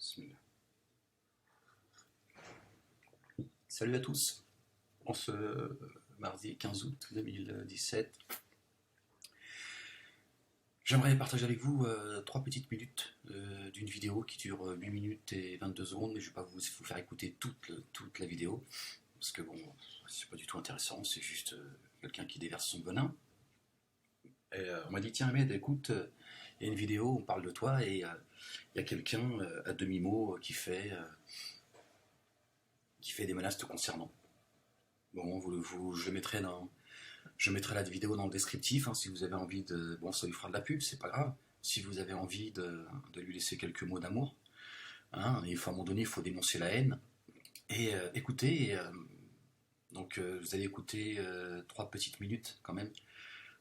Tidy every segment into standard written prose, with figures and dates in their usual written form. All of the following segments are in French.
Bismillah. Salut à tous. En ce mardi 15 août 2017, j'aimerais partager avec vous 3 petites minutes d'une vidéo qui dure 8 minutes et 22 secondes, mais je ne vais pas vous faire écouter toute la vidéo, parce que bon, c'est pas du tout intéressant, c'est juste quelqu'un qui déverse son venin. Et on m'a dit, tiens Ahmed, écoute, il y a une vidéo, on parle de toi, et il y a quelqu'un à demi-mot qui fait des menaces te concernant. Bon, je mettrai la vidéo dans le descriptif, hein, si vous avez envie de... Bon, ça lui fera de la pub, c'est pas grave. Si vous avez envie de lui laisser quelques mots d'amour, hein, et à un moment donné, il faut dénoncer la haine. Et écoutez, vous allez écouter 3 petites minutes quand même.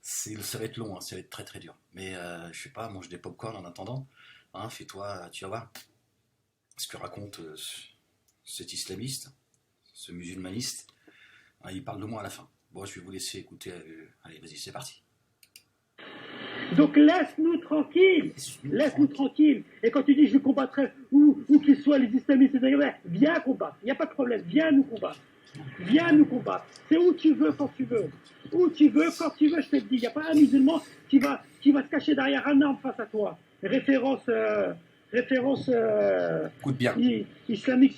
Ça va être long, hein, ça va être très très dur. Mais je sais pas, mange des pop-corn en attendant. Hein, fais-toi, tu vas voir ce que raconte cet islamiste, ce musulmaniste. Hein, il parle de moi à la fin. Bon, je vais vous laisser écouter. Allez, vas-y, c'est parti. Donc laisse-nous tranquilles, laisse-nous tranquilles. Et quand tu dis je combattrai où qu'ils soient les islamistes, viens combattre, il n'y a pas de problème, viens nous combattre. Viens nous combattre. C'est où tu veux, quand tu veux. Où tu veux, quand tu veux, je te le dis. Il n'y a pas un musulman qui va se cacher derrière un arme face à toi. Référence Écoute bien. islamique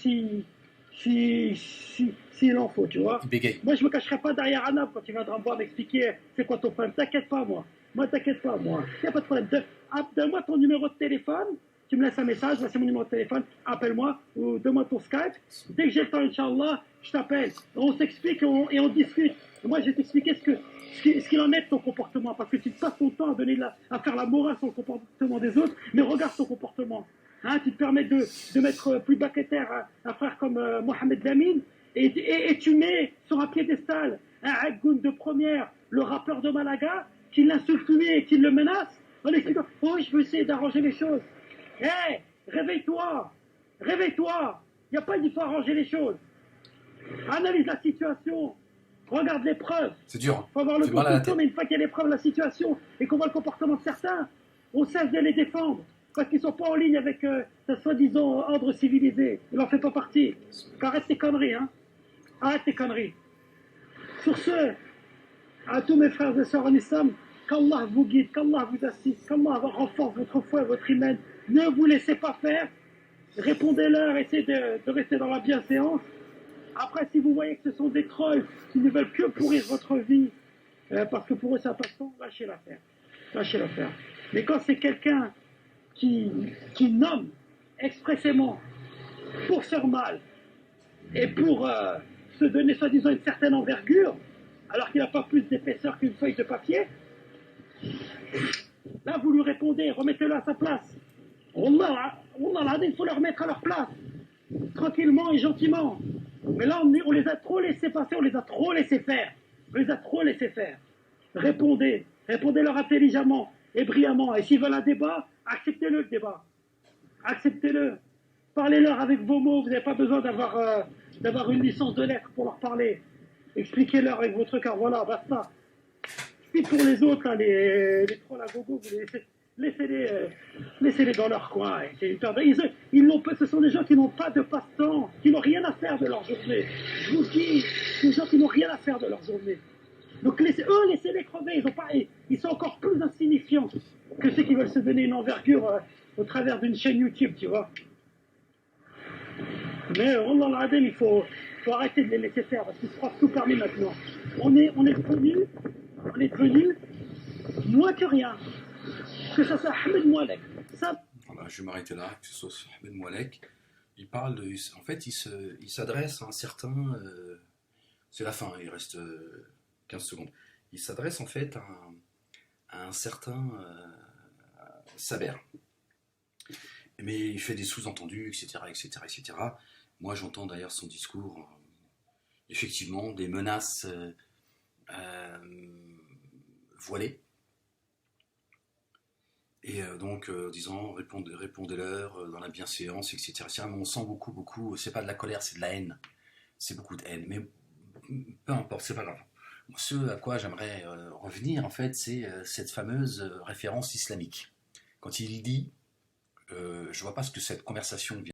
s'il en faut, tu vois. Bégaye. Moi, je ne me cacherai pas derrière un arbre quand tu viendras me voir m'expliquer c'est quoi ton problème. T'inquiète pas, moi. T'inquiète pas, moi. Il n'y a pas de problème. Donne-moi ton numéro de téléphone. Tu me laisses un message, voici mon numéro de téléphone, appelle-moi, ou donne-moi ton Skype. Dès que j'ai le temps, Inch'Allah, je t'appelle. On s'explique et on discute. Et moi, je vais t'expliquer ce qu'il en est de ton comportement. Parce que tu passes ton temps à faire la morale sur le comportement des autres, mais regarde ton comportement. Hein, tu te permets de mettre plus bas que terre un frère comme Mohamed Lamine, et tu mets sur un piédestal un Aggoun de première, le rappeur de Malaga, qui l'insulte lui et qui le menace, en expliquant « Oh, je veux essayer d'arranger les choses ». Hé, réveille-toi, réveille-toi. Il n'y a pas dit qu'il faut arranger les choses. Analyse la situation, regarde les preuves. C'est dur. Il faut avoir le comportement, mais une fois qu'il y a les preuves de la situation et qu'on voit le comportement de certains, on cesse de les défendre. Parce qu'ils ne sont pas en ligne avec ce soi-disant ordre civilisé. Il n'en fait pas partie. Arrête tes conneries, hein. Arrête tes conneries. Sur ce, à tous mes frères et sœurs en islam, qu'Allah vous guide, qu'Allah vous assiste, qu'Allah renforce votre foi et votre iman. Ne vous laissez pas faire. Répondez-leur, essayez de rester dans la bienséance. Après, si vous voyez que ce sont des trolls qui ne veulent que pourrir votre vie, parce que pour eux ça passe temps, lâchez l'affaire. Lâchez l'affaire. Mais quand c'est quelqu'un qui nomme expressément pour faire mal et pour se donner soi-disant une certaine envergure, alors qu'il n'a pas plus d'épaisseur qu'une feuille de papier, là vous lui répondez, remettez-le à sa place. Wallah, il faut le remettre à leur place, tranquillement et gentiment. Mais là, on les a trop laissés passer, on les a trop laissés faire. Répondez-leur intelligemment et brillamment. Et s'ils veulent un débat, acceptez-le, le débat. Acceptez-le. Parlez-leur avec vos mots, vous n'avez pas besoin d'avoir une licence de lettres pour leur parler. Expliquez-leur avec votre cœur, voilà, basta. Puis pour les autres, là, les trolls à gogo, vous laissez-les dans leur coin. Ce sont des gens qui n'ont pas de passe-temps, qui n'ont rien à faire de leur journée. Je vous dis, des gens qui n'ont rien à faire de leur journée. Donc laissez-les crever. Ils sont encore plus insignifiants que ceux qui veulent se donner une envergure au travers d'une chaîne YouTube, tu vois. Mais il faut arrêter de les laisser faire, parce qu'ils se croient tout permis maintenant. On est devenu moins que rien. Que ça soit Ahmed Moualek. Voilà, je vais m'arrêter là, que ce soit Ahmed Moualek. Il parle de... En fait, il s'adresse à un certain... c'est la fin, il reste 15 secondes. Il s'adresse en fait à un certain Saber. Mais il fait des sous-entendus, etc., etc., etc. Moi, j'entends d'ailleurs son discours, effectivement, des menaces voilées. Et disant, répondez-leur dans la bienséance, etc. Mais on sent beaucoup, c'est pas de la colère, c'est de la haine. C'est beaucoup de haine. Mais peu importe, c'est pas grave. Ce à quoi j'aimerais revenir, en fait, c'est cette fameuse référence islamique. Quand il dit je vois pas ce que cette conversation vient.